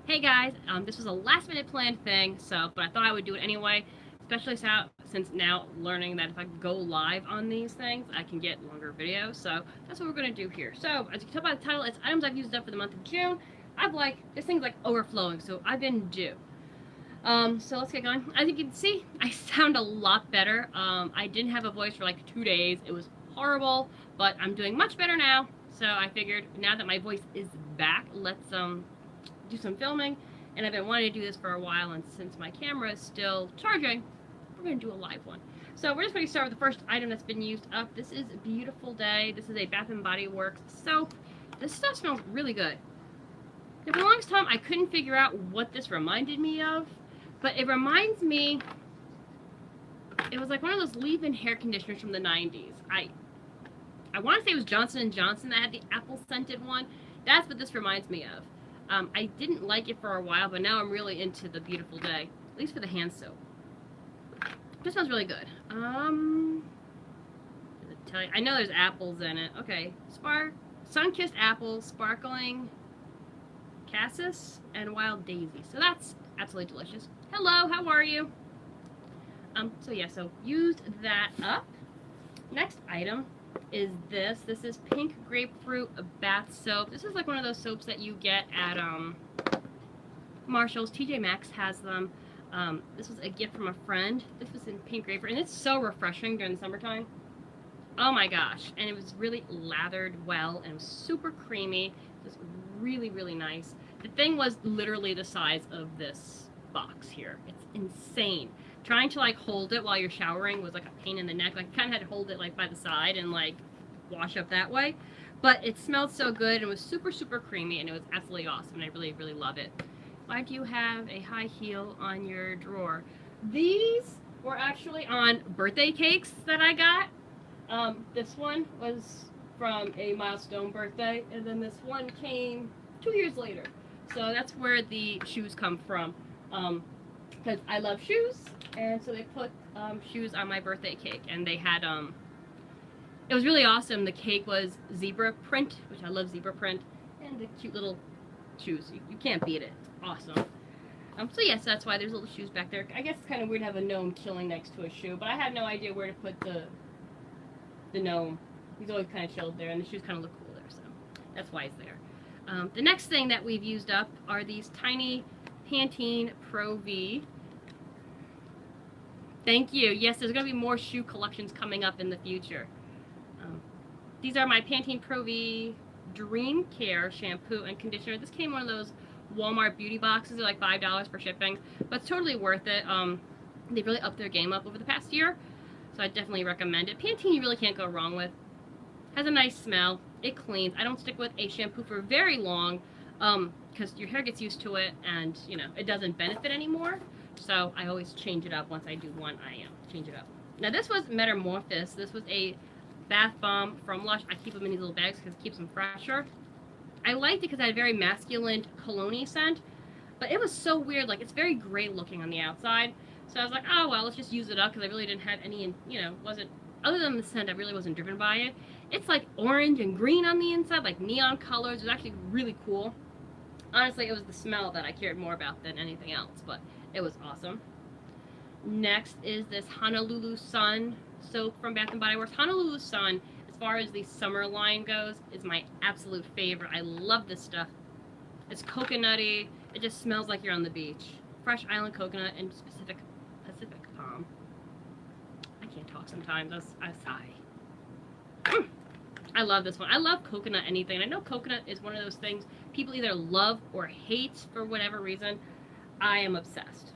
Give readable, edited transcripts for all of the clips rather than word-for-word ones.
Hey guys, this was a last minute planned thing, but I thought I would do it anyway, especially since now learning that if I go live on these things, I can get longer videos. So that's what we're gonna do here. So as you can tell by the title, it's items I've used up for the month of June. This thing's like overflowing, so I've been due. So let's get going. As you can see, I sound a lot better. I didn't have a voice for like 2 days. It was horrible, but I'm doing much better now. So I figured now that my voice is back, let's do some filming, and I've been wanting to do this for a while, and since my camera is still charging, we're going to do a live one. So we're just going to start with the first item that's been used up. This is Beautiful Day. This is a Bath & Body Works soap. This stuff smells really good. Now, for the longest time, I couldn't figure out what this reminded me of, but it reminds me, it was like one of those leave-in hair conditioners from the 90s. I want to say it was Johnson & Johnson that had the apple-scented one. That's what this reminds me of. I didn't like it for a while, but now I'm really into the Beautiful Day, at least for the hand soap. This smells really good. I know there's apples in it. Okay, sun-kissed apples, sparkling cassis, and wild daisy. So that's absolutely delicious. Hello, how are you? So used that up. Next item is this. This is pink grapefruit bath soap. This is like one of those soaps that you get at Marshall's. TJ Maxx has them. This was a gift from a friend. This was in pink grapefruit, and it's so refreshing during the summertime. Oh my gosh. And it was really lathered well, and it was super creamy. It was really, really nice. The thing was literally the size of this box here. It's insane. Trying to like hold it while you're showering was like a pain in the neck. Like, you kind of had to hold it like by the side and like wash up that way. But it smelled so good and was super, super creamy, and it was absolutely awesome, and I really, really love it. Why do you have a high heel on your drawer? These were actually on birthday cakes that I got. This one was from a milestone birthday, and then this one came 2 years later. So that's where the shoes come from. Because I love shoes, and so they put shoes on my birthday cake, and they had it was really awesome. The cake was zebra print, which I love zebra print, and the cute little shoes. You can't beat it. It's awesome. So yes, that's why there's little shoes back there. I guess it's kind of weird to have a gnome chilling next to a shoe, but I had no idea where to put the gnome. He's always kind of chilled there, and the shoes kind of look cool there, so that's why it's there. The next thing that we've used up are these tiny Pantene Pro V. Thank you. Yes, there's going to be more shoe collections coming up in the future. These are my Pantene Pro V Dream Care shampoo and conditioner. This came in one of those Walmart beauty boxes. They're like $5 for shipping, but it's totally worth it. They've really upped their game up over the past year, so I definitely recommend it. Pantene you really can't go wrong with. Has a nice smell. It cleans. I don't stick with a shampoo for very long because your hair gets used to it, and you know it doesn't benefit anymore. So I always change it up once I do one. I change it up. Now this was Metamorphosis. This was a bath bomb from Lush. I keep them in these little bags because it keeps them fresher. I liked it because it had a very masculine cologne scent, but it was so weird. Like, it's very gray looking on the outside. So I was like, oh well, let's just use it up because I really didn't have any, wasn't, other than the scent, I really wasn't driven by it. It's like orange and green on the inside, like neon colors. It was actually really cool. Honestly, it was the smell that I cared more about than anything else, but it was awesome. Next is this Honolulu Sun soap from Bath & Body Works. Honolulu Sun, as far as the summer line goes, is my absolute favorite. I love this stuff. It's coconutty. It just smells like you're on the beach. Fresh island coconut and Pacific palm. I can't talk sometimes. I sigh. I love this one. I love coconut anything. I know coconut is one of those things people either love or hate for whatever reason. I am obsessed.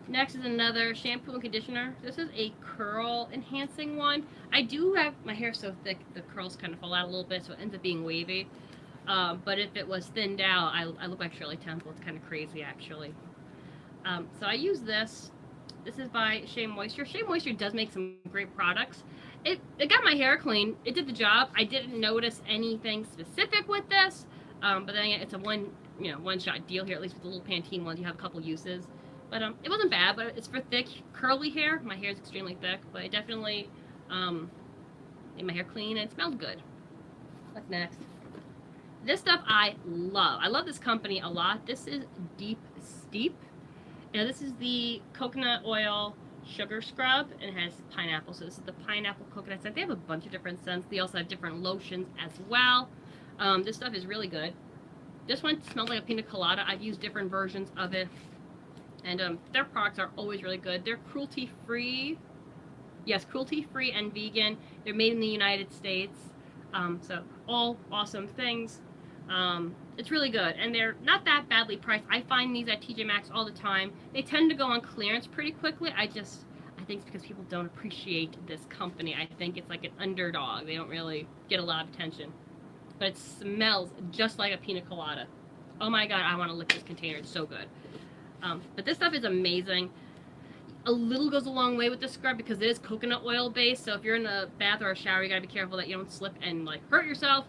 Next is another shampoo and conditioner. This is a curl enhancing one. I do have, my hair so thick, the curls kind of fall out a little bit, so it ends up being wavy. But if it was thinned out, I look like Shirley Temple. It's kind of crazy, actually. So I use this. This is by Shea Moisture. Shea Moisture does make some great products. It got my hair clean. It did the job. I didn't notice anything specific with this. But then it's a one-shot deal here, at least with the little Pantene ones. You have a couple uses. But it wasn't bad, but it's for thick, curly hair. My hair is extremely thick, but it definitely made my hair clean and it smelled good. What's next? This stuff I love. I love this company a lot. This is Deep Steep. Now this is the coconut oil sugar scrub, and it has pineapple. So this is the pineapple coconut scent. They have a bunch of different scents. They also have different lotions as well. This stuff is really good. This one smells like a pina colada. I've used different versions of it, and their products are always really good. They're cruelty-free. Yes, cruelty-free and vegan. They're made in the United States. So all awesome things. It's really good, and they're not that badly priced. I find these at TJ Maxx all the time. They tend to go on clearance pretty quickly. I think it's because people don't appreciate this company. I think it's like an underdog. They don't really get a lot of attention. But it smells just like a pina colada. Oh my god, I want to lick this container. It's so good. But this stuff is amazing. A little goes a long way with this scrub because it is coconut oil based. So if you're in a bath or a shower, you gotta be careful that you don't slip and like hurt yourself,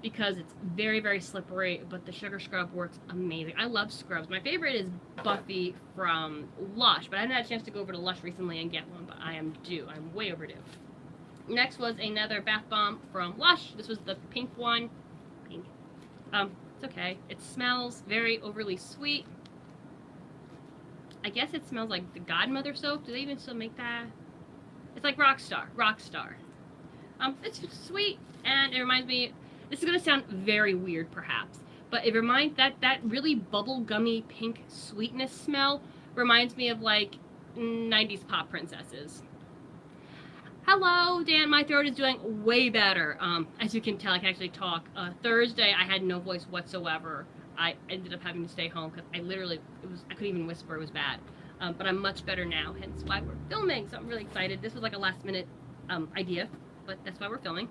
because it's very, very slippery. But the sugar scrub works amazing. I love scrubs. My favorite is Buffy from Lush, but I haven't had a chance to go over to Lush recently and get one, but I am due. I'm way overdue. Next was another bath bomb from Lush. This was the pink one. Pink. It's okay. It smells very overly sweet. I guess it smells like the Godmother soap. Do they even still make that? It's like Rockstar. Rockstar. It's sweet, and it reminds me, this is gonna sound very weird perhaps, but it reminds that really bubble gummy pink sweetness smell reminds me of like 90s pop princesses. Hello, Dan. My throat is doing way better. As you can tell, I can actually talk. Thursday, I had no voice whatsoever. I ended up having to stay home because I couldn't even whisper. It was bad. But I'm much better now, hence why we're filming. So I'm really excited. This was like a last minute idea, but that's why we're filming.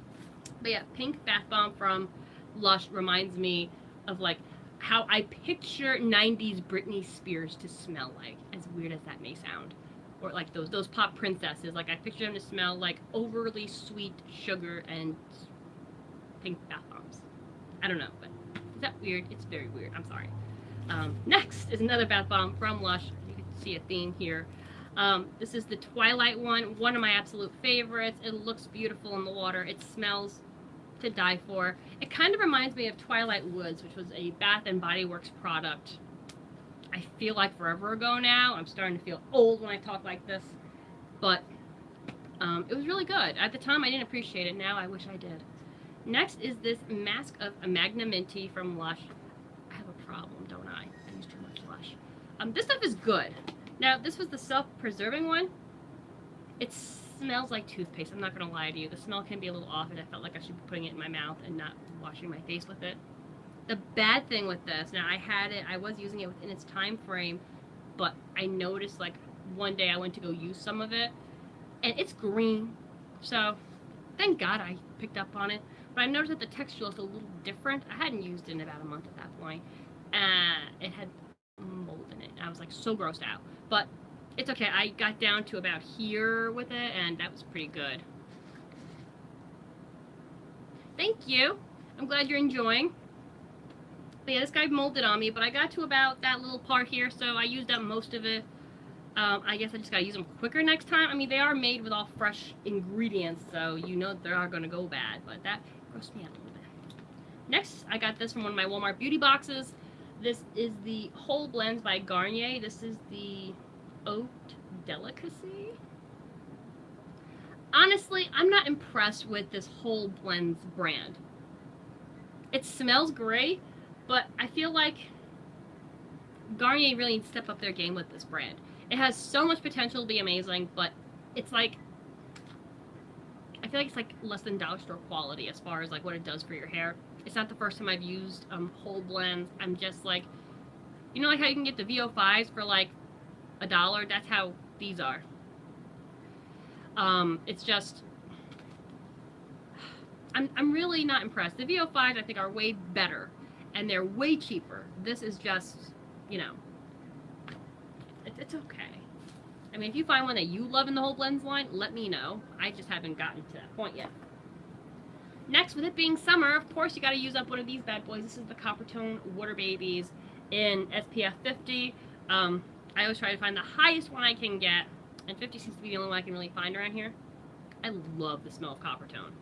But yeah, pink bath bomb from Lush reminds me of like how I picture 90s Britney Spears to smell like, as weird as that may sound. Or like those pop princesses. Like I picture them to smell like overly sweet sugar and pink bath bombs. I don't know, but is that weird? It's very weird. I'm sorry. Next is another bath bomb from Lush. You can see a theme here. This is the Twilight one of my absolute favorites. It looks beautiful in the water. It smells to die for. It kind of reminds me of Twilight Woods, which was a Bath and Body Works product. I feel like forever ago now. I'm starting to feel old when I talk like this, but it was really good. At the time, I didn't appreciate it. Now I wish I did. Next is this mask of Magna Minty from Lush. I have a problem, don't I? I use too much Lush. This stuff is good. Now, this was the self-preserving one. It smells like toothpaste. I'm not going to lie to you. The smell can be a little off, and I felt like I should be putting it in my mouth and not washing my face with it. The bad thing with this, now I was using it within its time frame, but I noticed like one day I went to go use some of it, and it's green. So, thank God I picked up on it. But I noticed that the texture looks a little different. I hadn't used it in about a month at that point. It had mold in it. I was like so grossed out. But it's okay. I got down to about here with it, and that was pretty good. Thank you. I'm glad you're enjoying. But yeah, this guy molded on me, but I got to about that little part here, so I used up most of it. I guess I just gotta use them quicker next time. I mean, they are made with all fresh ingredients, so you know they are gonna go bad, but that grossed me out a little bit. Next, I got this from one of my Walmart beauty boxes. This is the Whole Blends by Garnier. This is the Haute Delicacy. Honestly, I'm not impressed with this Whole Blends brand. It smells great, but I feel like Garnier really needs to step up their game with this brand. It has so much potential to be amazing, but it's like, I feel like it's like less than dollar store quality as far as like what it does for your hair. It's not the first time I've used Whole Blends. I'm just like, you know, like how you can get the VO5s for like $1? That's how these are. It's just, I'm really not impressed. The VO5s I think are way better, and they're way cheaper. This is just, you know, it's okay. I mean, if you find one that you love in the Whole Blends line, let me know. I just haven't gotten to that point yet. Next, with it being summer, of course, you got to use up one of these bad boys. This is the Coppertone Water Babies in SPF 50. I always try to find the highest one I can get, and 50 seems to be the only one I can really find around here. I love the smell of Coppertone.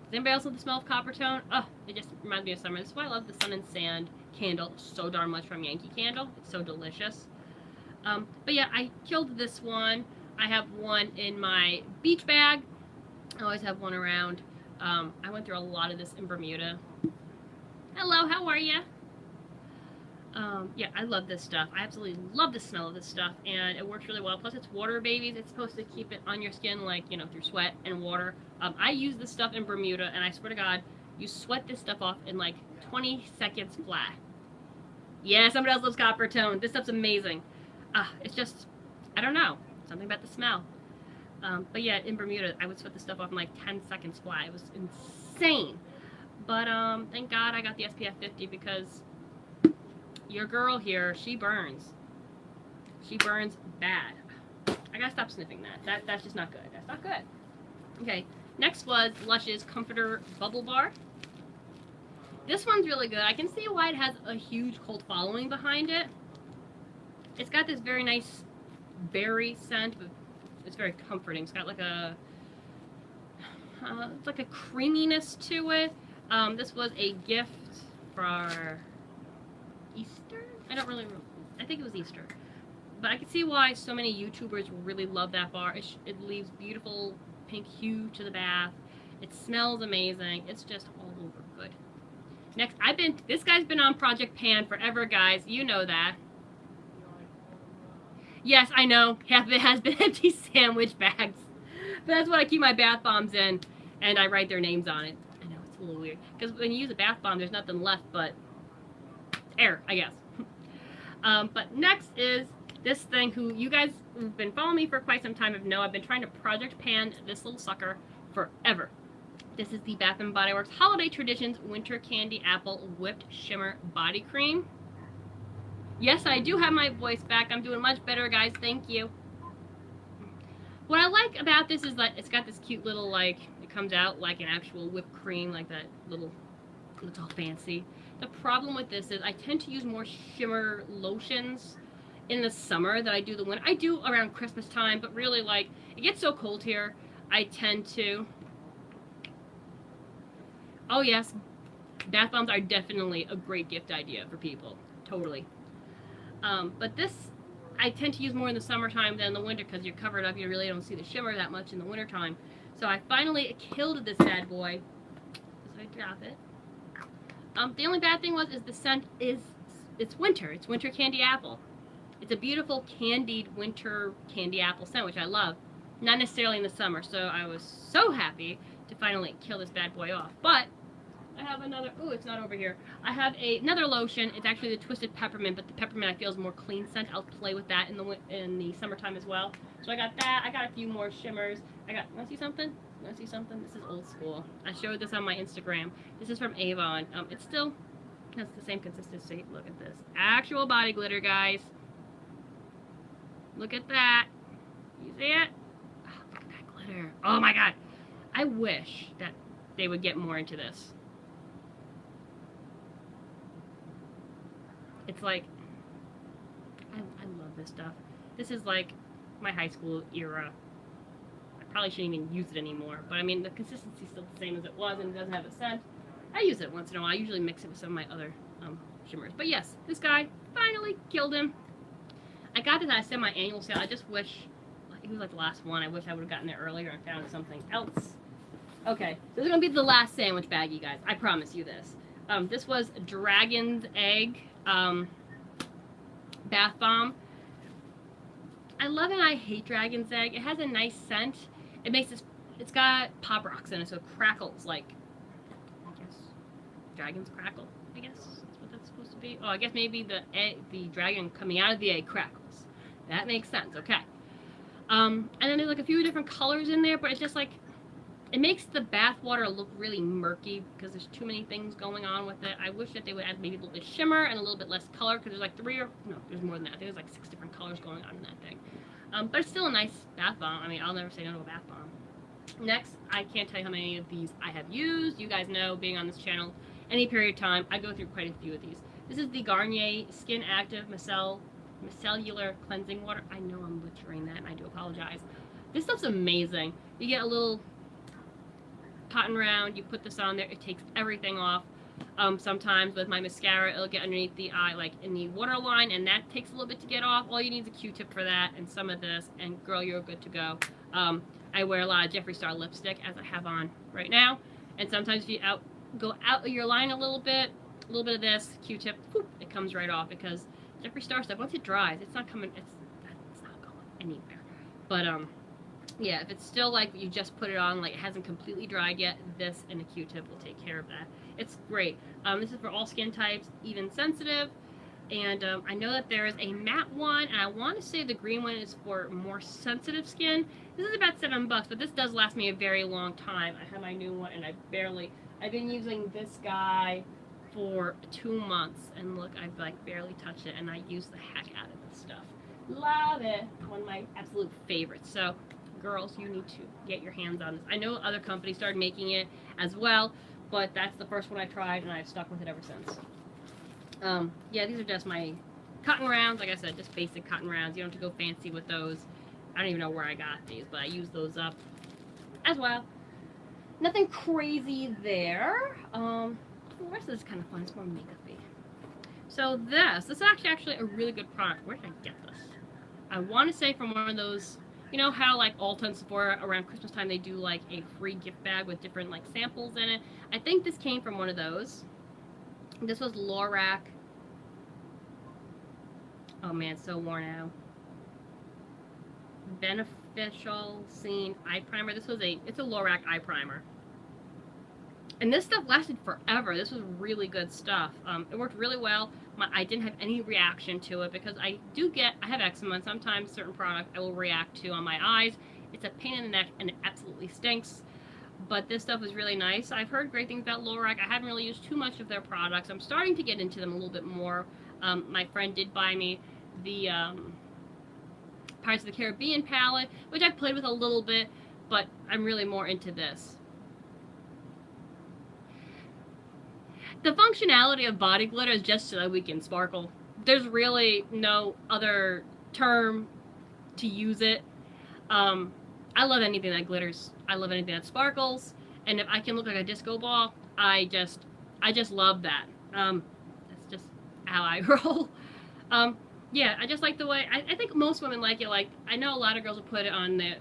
Does anybody else love the smell of Coppertone? Oh, it just reminds me of summer. This is why I love the Sun and Sand candle so darn much from Yankee Candle. It's so delicious. But yeah, I killed this one. I have one in my beach bag. I always have one around. I went through a lot of this in Bermuda. Hello, how are you? Yeah, I love this stuff. I absolutely love the smell of this stuff, and it works really well. Plus, it's water babies. It's supposed to keep it on your skin, like, you know, through sweat and water. I use this stuff in Bermuda, and I swear to God, you sweat this stuff off in like 20 seconds flat. Yeah, somebody else loves Coppertone. This stuff's amazing. It's just, I don't know, something about the smell. But yeah, in Bermuda, I would sweat this stuff off in like 10 seconds flat. It was insane. But thank God I got the SPF 50 because your girl here, she burns. She burns bad. I gotta stop sniffing that. That's just not good. That's not good. Okay, next was Lush's Comforter Bubble Bar. This one's really good. I can see why it has a huge cult following behind it. It's got this very nice berry scent, but it's very comforting. It's got like a it's like a creaminess to it. This was a gift for Easter? I think it was Easter. But I can see why so many YouTubers really love that bar. It leaves beautiful pink hue to the bath. It smells amazing. It's just all over good. Next, this guy's been on Project Pan forever, guys. You know that. Yes, I know. Half of it has been empty sandwich bags. But that's what I keep my bath bombs in, and I write their names on it. I know, it's a little weird. Because when you use a bath bomb, there's nothing left but air, I guess. But next is this thing who you guys who've been following me for quite some time have known I've been trying to Project Pan this little sucker forever. This is the Bath & Body Works Holiday Traditions Winter Candy Apple Whipped Shimmer Body Cream. Yes, I do have my voice back. I'm doing much better, guys. Thank you. What I like about this is that it's got this cute little, like, it comes out like an actual whipped cream, like that little, it's all fancy. The problem with this is I tend to use more shimmer lotions in the summer than I do the winter. I do around Christmas time, but really, like, it gets so cold here, I tend to... Oh yes, bath bombs are definitely a great gift idea for people. Totally. But this, I tend to use more in the summertime than in the winter because you're covered up. You really don't see the shimmer that much in the wintertime. So I finally killed this bad boy. So I drop it. The only bad thing is the scent is, it's winter. It's winter candy apple. It's a beautiful candied winter candy apple scent, which I love. Not necessarily in the summer. So I was so happy to finally kill this bad boy off. But I have another, oh, it's not over here. I have another lotion. It's actually the Twisted Peppermint, but the peppermint I feel is more clean scent. I'll play with that in the summertime as well. So I got that. I got a few more shimmers. Want to see something? Want to see something? This is old school. I showed this on my Instagram. This is from Avon. It still has the same consistency. Look at this. Actual body glitter, guys. Look at that. You see it? Oh, look at that glitter. Oh my God. I wish that they would get more into this. It's like, I love this stuff. This is like my high school era. I probably shouldn't even use it anymore, but I mean, the consistency's still the same as it was, and it doesn't have a scent. I use it once in a while. I usually mix it with some of my other shimmers. But yes, this guy, finally killed him. I got this at a semi-annual sale. I just wish, it was like the last one. I wish I would have gotten there earlier and found something else. Okay, this is going to be the last sandwich bag, you guys. I promise you this. This was Dragon's Egg bath bomb. I love and I hate Dragon's Egg. It has a nice scent. It makes this, it's got Pop Rocks in it, so it crackles like, I guess, dragons crackle, I guess that's what that's supposed to be. Oh, I guess maybe the dragon coming out of the egg crackles. That makes sense, okay. And then there's like a few different colors in there, but it's just like, it makes the bath water look really murky because there's too many things going on with it. I wish that they would add maybe a little bit of shimmer and a little bit less color because there's like there's more than that. I think there's like 6 different colors going on in that thing. But it's still a nice bath bomb. I mean, I'll never say no to a bath bomb. Next, I can't tell you how many of these I have used. You guys know, being on this channel, any period of time, I go through quite a few of these. This is the Garnier Skin Active Micellar Cleansing Water. I know I'm butchering that, and I do apologize. This stuff's amazing. You get a little cotton round, you put this on there, it takes everything off. Sometimes with my mascara, it'll get underneath the eye, like in the waterline, and that takes a little bit to get off. All you need is a Q-tip for that and some of this, and girl, you're good to go. I wear a lot of Jeffree Star lipstick, as I have on right now, and sometimes if you go out of your line a little bit of this, Q-tip, it comes right off, because Jeffree Star stuff, once it dries, it's not coming, it's not going anywhere. But, yeah, if it's still like you just put it on, like it hasn't completely dried yet, this and a Q-tip will take care of that. It's great. This is for all skin types, even sensitive. And I know that there is a matte one, and I want to say the green one is for more sensitive skin. This is about $7, but this does last me a very long time. I have my new one, and I've been using this guy for 2 months, and look, I've like barely touched it, and I use the heck out of this stuff. Love it. One of my absolute favorites. So, girls, you need to get your hands on this. I know other companies started making it as well, but that's the first one I tried, and I've stuck with it ever since. Yeah, these are just my cotton rounds. Like I said, just basic cotton rounds. You don't have to go fancy with those. I don't even know where I got these, but I use those up as well. Nothing crazy there. The rest of this is kind of fun. It's more makeup-y. So this is actually a really good product. Where did I get this? I want to say from one of those, you know how like Ulta and Sephora around Christmas time they do like a free gift bag with different like samples in it. I think this came from one of those. This was Lorac. Oh man, it's so worn out. Beneficial Scene Eye Primer. It's a Lorac eye primer. And this stuff lasted forever. This was really good stuff. It worked really well. I didn't have any reaction to it because I have eczema, and sometimes certain products I will react to on my eyes. It's a pain in the neck and it absolutely stinks. But this stuff is really nice. I've heard great things about Lorac. I haven't really used too much of their products. I'm starting to get into them a little bit more. My friend did buy me the Pirates of the Caribbean palette, which I've played with a little bit, but I'm really more into this. The functionality of body glitter is just so that we can sparkle. There's really no other term to use it. I love anything that glitters. I love anything that sparkles. And if I can look like a disco ball, I just love that. That's just how I roll. Yeah, I just like the way, I think most women like it. Like, I know a lot of girls will put it on the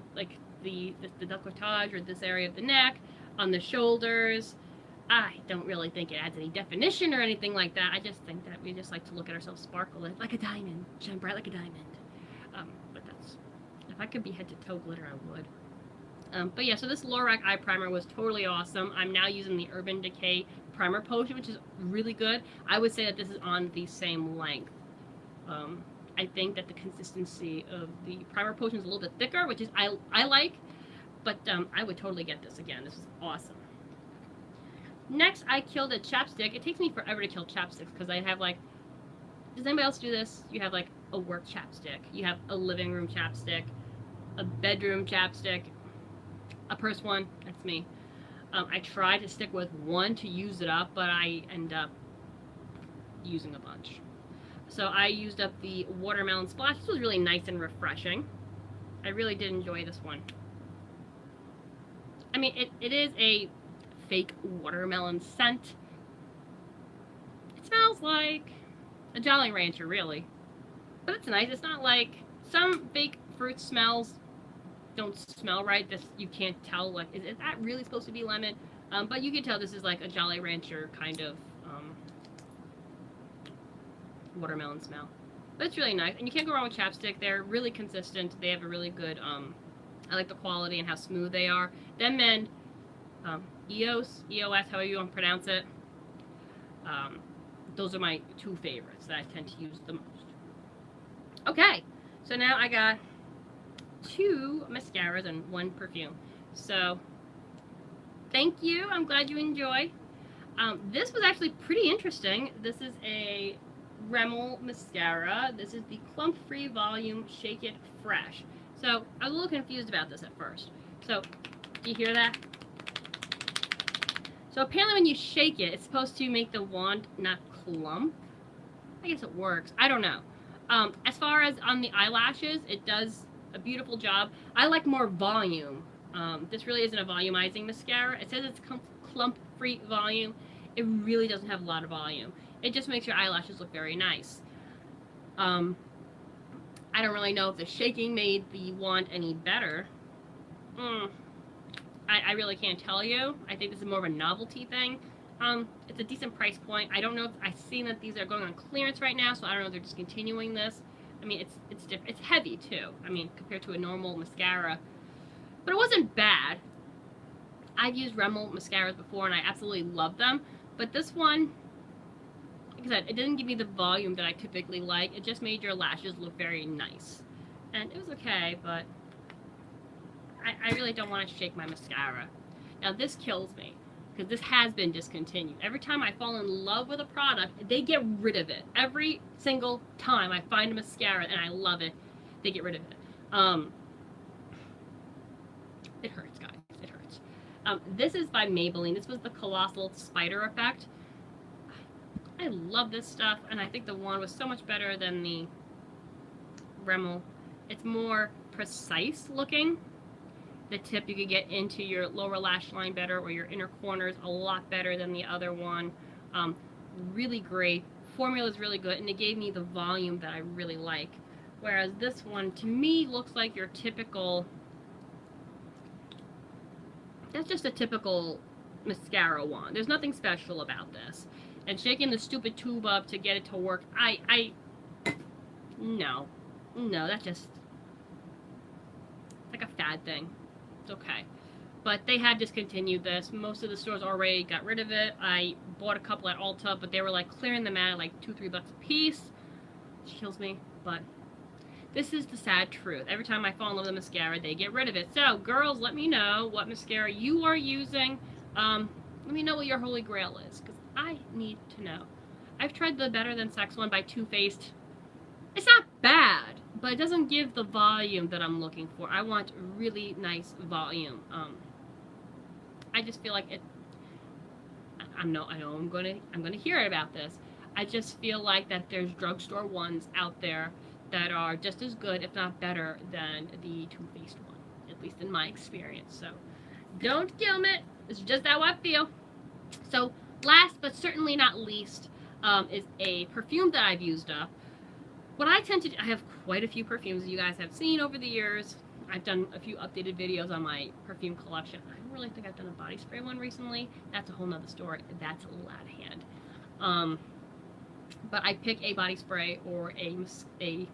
decolletage or this area of the neck, on the shoulders. I don't really think it adds any definition or anything like that. I just think that we just like to look at ourselves sparkle like a diamond, shine bright like a diamond. But that's, if I could be head to toe glitter, I would. But yeah, so this Lorac eye primer was totally awesome. I'm now using the Urban Decay Primer Potion, which is really good. I would say that this is on the same length. I think that the consistency of the Primer Potion is a little bit thicker, which is I like, but I would totally get this again. This is awesome. Next, I killed a chapstick. It takes me forever to kill chapsticks because I have like, does anybody else do this? You have like a work chapstick, you have a living room chapstick, a bedroom chapstick, a purse one. That's me. I try to stick with one to use it up, but I end up using a bunch. So I used up the Watermelon Splash. This was really nice and refreshing. I really did enjoy this one. I mean, it is a fake watermelon scent. It smells like a Jolly Rancher, really. But it's nice. It's not like some fake fruit smells don't smell right. This, you can't tell, like, is that really supposed to be lemon? But you can tell this is like a Jolly Rancher kind of watermelon smell. But it's really nice. And you can't go wrong with chapstick. They're really consistent. They have a really good, I like the quality and how smooth they are. Them and EOS, however you want to pronounce it. Those are my two favorites that I tend to use the most. Okay, so now I got 2 mascaras and 1 perfume. So, thank you. I'm glad you enjoy. This was actually pretty interesting. This is a Rimmel mascara. This is the Clump Free Volume Shake It Fresh. So, I was a little confused about this at first. So, do you hear that? So apparently when you shake it, it's supposed to make the wand not clump. I guess it works. I don't know. As far as on the eyelashes, it does a beautiful job. I like more volume. This really isn't a volumizing mascara. It says it's clump-free volume. It really doesn't have a lot of volume. It just makes your eyelashes look very nice. I don't really know if the shaking made the wand any better. I really can't tell you. I think this is more of a novelty thing. It's a decent price point. I don't know if I've seen that these are going on clearance right now, so I don't know if they're discontinuing this. I mean, it's different. It's heavy too. I mean, compared to a normal mascara, but it wasn't bad. I've used Rimmel mascaras before, and I absolutely love them. But this one, like I said, it didn't give me the volume that I typically like. It just made your lashes look very nice, and it was okay. But I really don't want to shake my mascara. Now this kills me, because this has been discontinued. Every time I fall in love with a product, they get rid of it. Every single time I find a mascara and I love it, they get rid of it. It hurts, guys. It hurts. This is by Maybelline. This was the Colossal Spider Effect. I love this stuff, and I think the wand was so much better than the Rimmel. It's more precise looking. The tip, you could get into your lower lash line better, or your inner corners a lot better than the other one. Really great. Formula is really good, and it gave me the volume that I really like. Whereas this one, to me, looks like your typical... That's just a typical mascara wand. There's nothing special about this. And shaking the stupid tube up to get it to work, no, that's just... It's like a fad thing. Okay, but they had discontinued this. Most of the stores already got rid of it. I bought a couple at Ulta, but they were like clearing them out at like $2-3 a piece, which kills me. But this is the sad truth. Every time I fall in love with a mascara, they get rid of it. So girls, let me know what mascara you are using. Let me know what your holy grail is, because I need to know. I've tried the Better Than Sex one by Too Faced. It's not bad, but it doesn't give the volume that I'm looking for. I want really nice volume. I just feel like it... I know I'm gonna hear about this. I just feel like that there's drugstore ones out there that are just as good, if not better, than the Too Faced one, at least in my experience. So don't kill me. It's just how I feel. So last but certainly not least is a perfume that I've used up. What I tend to do, I have quite a few perfumes you guys have seen over the years. I've done a few updated videos on my perfume collection. I don't really think I've done a body spray one recently. That's a whole nother story. That's a lot of hand. But I pick a body spray or a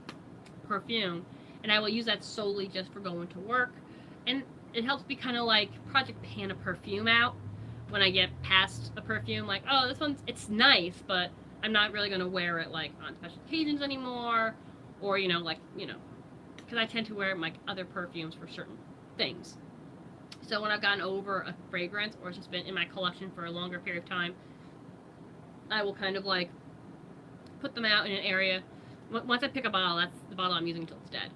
perfume, and I will use that solely just for going to work. And it helps me kind of like Project Pan a perfume out when I get past a perfume. Like, oh, this one's, it's nice, but I'm not really going to wear it like on special occasions anymore, or, because I tend to wear like other perfumes for certain things. So when I've gotten over a fragrance, or it's just been in my collection for a longer period of time, I will kind of like put them out in an area. Once I pick a bottle, that's the bottle I'm using until it's dead.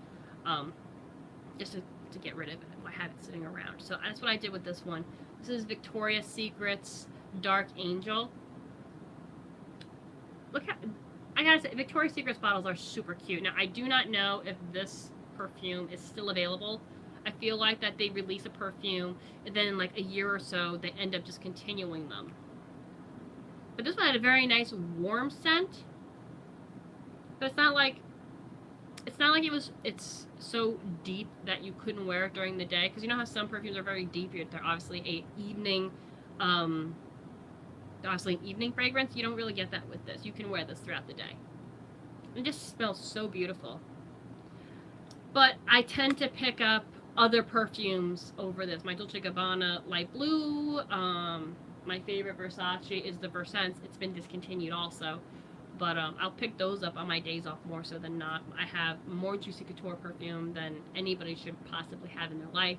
Just to get rid of it. I have it sitting around. So that's what I did with this one. This is Victoria's Secret's Dark Angel. Look how, I gotta say, Victoria's Secret's bottles are super cute. Now, I do not know if this perfume is still available. I feel like that they release a perfume, and then in like a year or so, they end up just continuing them. But this one had a very nice warm scent. But it's not like it's so deep that you couldn't wear it during the day. Because you know how some perfumes are very deep. They're obviously an evening fragrance. You don't really get that with this. You can wear this throughout the day. It just smells so beautiful. But I tend to pick up other perfumes over this. My Dolce & Gabbana Light Blue. My favorite Versace is the Versense. It's been discontinued also. But I'll pick those up on my days off more so than not. I have more Juicy Couture perfume than anybody should possibly have in their life.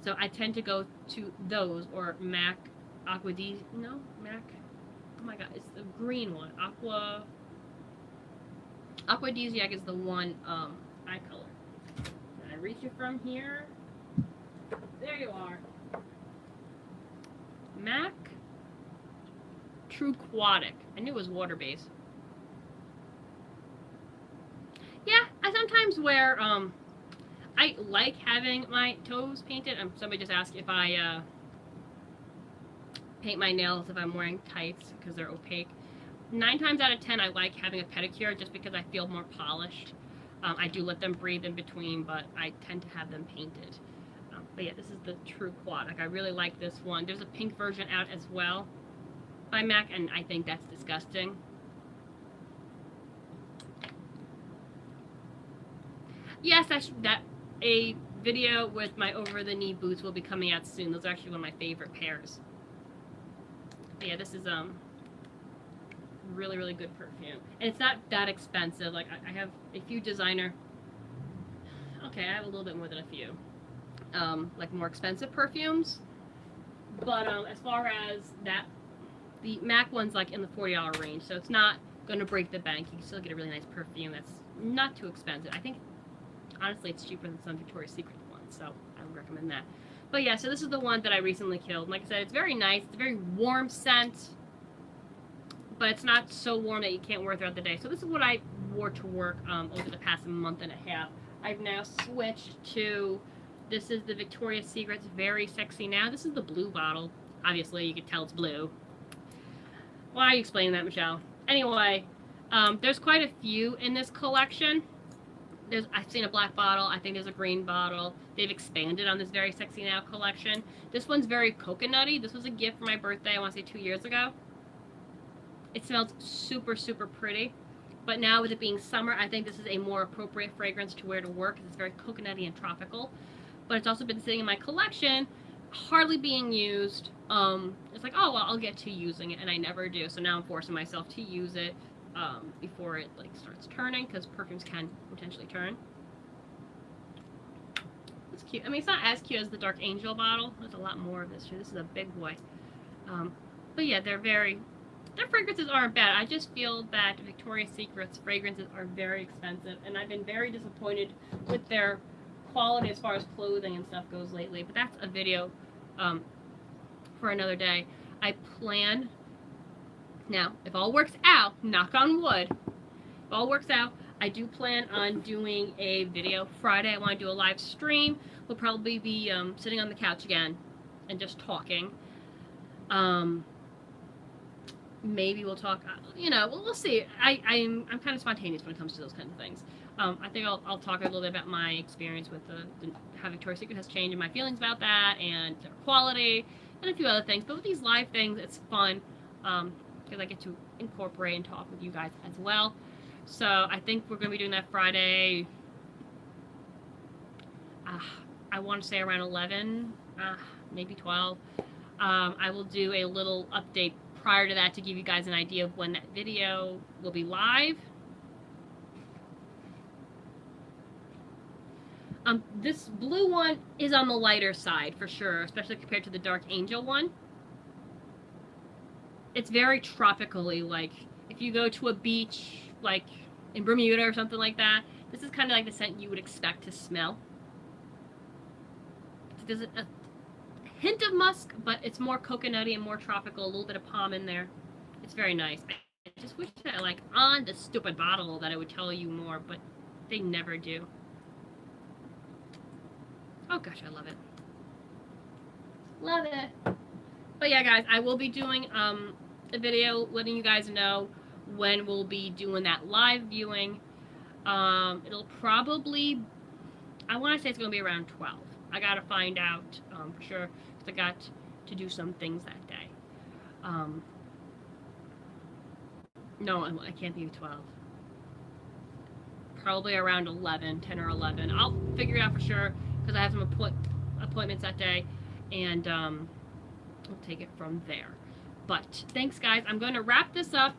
So I tend to go to those, or MAC Aquadisiac. No, MAC. Oh my god, it's the green one. Aquadisiac is the one eye color. Can I reach it from here? There you are. MAC True Aquatic. I knew it was water-based. Yeah, I sometimes wear, I like having my toes painted. Somebody just asked if I paint my nails if I'm wearing tights because they're opaque. 9 times out of 10, I like having a pedicure just because I feel more polished. I do let them breathe in between, but I tend to have them painted. But yeah, this is the True Quad. Like, I really like this one. There's a pink version out as well by MAC, and I think that's disgusting. Yes, a video with my over-the-knee boots will be coming out soon. Those are actually one of my favorite pairs. But yeah, this is really, really good perfume. And it's not that expensive. Like, I have a few designer... Okay, I have a little bit more than a few. Like, more expensive perfumes. But as far as that, the MAC one's like in the $40 range. So it's not going to break the bank. You can still get a really nice perfume that's not too expensive. I think, honestly, it's cheaper than some Victoria's Secret ones. So I would recommend that. But yeah, so this is the one that I recently killed. Like I said, it's very nice. It's a very warm scent. But it's not so warm that you can't wear it throughout the day. So this is what I wore to work over the past month and a half. I've now switched to, this is the Victoria's Secret's Very Sexy Now. This is the blue bottle. Obviously, you can tell it's blue. Why are you explaining that, Michelle? Anyway, there's quite a few in this collection. I've seen a black bottle. I think there's a green bottle. They've expanded on this Very Sexy Now collection. This one's very coconutty. This was a gift for my birthday, I want to say 2 years ago. It smells super, super pretty. But now with it being summer, I think this is a more appropriate fragrance to wear to work. It's very coconutty and tropical. But it's also been sitting in my collection, hardly being used. It's like, oh, well, I'll get to using it, and I never do. So now I'm forcing myself to use it before it like starts turning, because perfumes can potentially turn. It's cute. I mean, it's not as cute as the Dark Angel bottle. There's a lot more of this too. This is a big boy. But yeah, their fragrances aren't bad. I just feel that Victoria's Secret's fragrances are very expensive, and I've been very disappointed with their quality as far as clothing and stuff goes lately. But that's a video for another day. I plan, now, if all works out, knock on wood, if all works out, I do plan on doing a video Friday. I want to do a live stream. We'll probably be sitting on the couch again and just talking. Maybe we'll talk, you know, we'll see. I'm kind of spontaneous when it comes to those kinds of things. I think I'll talk a little bit about my experience with how Victoria's Secret has changed and my feelings about that, and their quality, and a few other things. But with these live things, it's fun because I get to incorporate and talk with you guys as well. So I think we're going to be doing that Friday. I want to say around 11, maybe 12. I will do a little update prior to that to give you guys an idea of when that video will be live. This blue one is on the lighter side for sure, especially compared to the Dark Angel one. It's very tropically, like if you go to a beach like in Bermuda or something like that, this is kind of like the scent you would expect to smell. There's a hint of musk, but it's more coconutty and more tropical, a little bit of palm in there. It's very nice. I just wish that, like, on the stupid bottle that it would tell you more, but they never do. Oh gosh, I love it. Love it. But yeah, guys, I will be doing a video letting you guys know when we'll be doing that live viewing. It'll probably, I want to say it's going to be around 12. I got to find out for sure, because I got to do some things that day. No, I can't be 12. Probably around 11, 10 or 11. I'll figure it out for sure, because I have some appointments that day, and we'll take it from there. But thanks, guys. I'm going to wrap this up.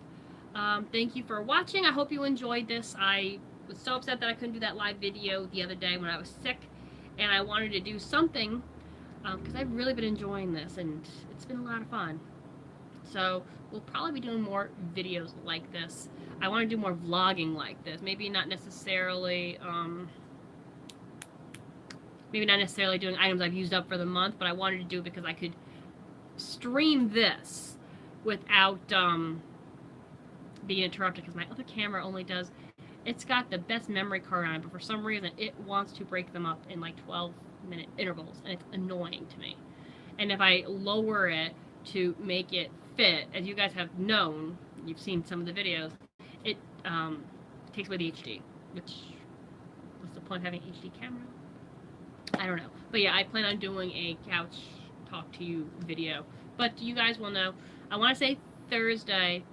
Thank you for watching. I hope you enjoyed this. I was so upset that I couldn't do that live video the other day when I was sick, and I wanted to do something because I've really been enjoying this, and it's been a lot of fun. So we'll probably be doing more videos like this. I want to do more vlogging like this. Maybe not necessarily doing items I've used up for the month, but I wanted to do it because I could stream this without being interrupted, because my other camera only does It's got the best memory card on it, but for some reason it wants to break them up in like 12-minute intervals, and it's annoying to me. And if I lower it to make it fit, as you guys have known, you've seen some of the videos, it takes away the HD, which, what's the point of having an HD camera? I don't know. But yeah, I plan on doing a couch talk to you video. But you guys will know. I want to say Thursday,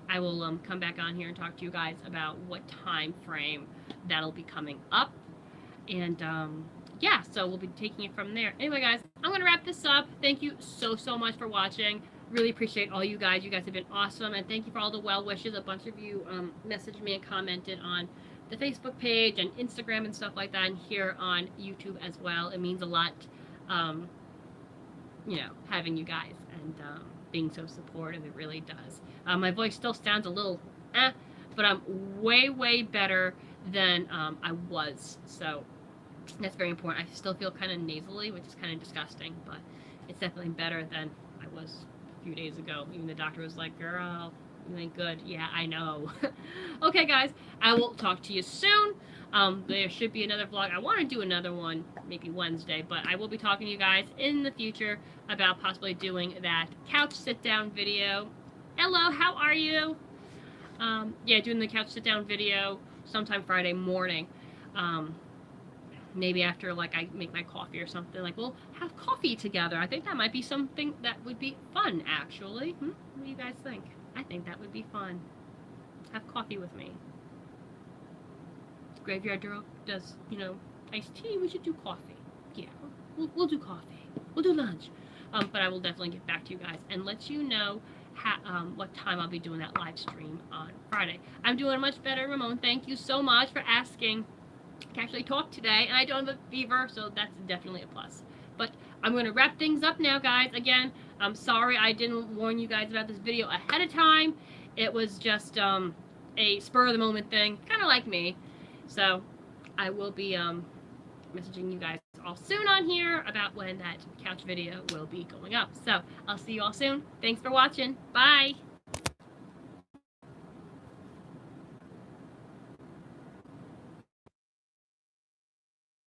I will come back on here and talk to you guys about what time frame that'll be coming up. And yeah, so we'll be taking it from there. Anyway, guys, I'm going to wrap this up. Thank you so much for watching. Really appreciate all you guys. You guys have been awesome. And thank you for all the well wishes. A bunch of you messaged me and commented on the Facebook page and Instagram and stuff like that, and here on YouTube as well. It means a lot, you know, having you guys and being so supportive. It really does. My voice still sounds a little but I'm way better than I was, so that's very important. I still feel kind of nasally, which is kind of disgusting, but it's definitely better than I was a few days ago. Even the doctor was like, girl, you ain't good. Yeah, I know. Okay, guys, I will talk to you soon. There should be another vlog. I want to do another one maybe Wednesday, but I will be talking to you guys in the future about possibly doing that couch sit down video. Hello, how are you? Yeah, doing the couch sit down video sometime Friday morning. Maybe after like I make my coffee or something, like we'll have coffee together. I think that might be something that would be fun, actually. What do you guys think? I think that would be fun. Have coffee with me. Graveyard Girl does, you know, iced tea. We should do coffee. Yeah, we'll do coffee. We'll do lunch. But I will definitely get back to you guys and let you know what time I'll be doing that live stream on Friday. I'm doing much better, Ramon. Thank you so much for asking. I can actually talk today, and I don't have a fever, so that's definitely a plus. But I'm going to wrap things up now, guys. Again, I'm sorry I didn't warn you guys about this video ahead of time. It was just a spur-of-the-moment thing, kind of like me. So I will be messaging you guys all soon on here about when that couch video will be going up. So I'll see you all soon. Thanks for watching. Bye.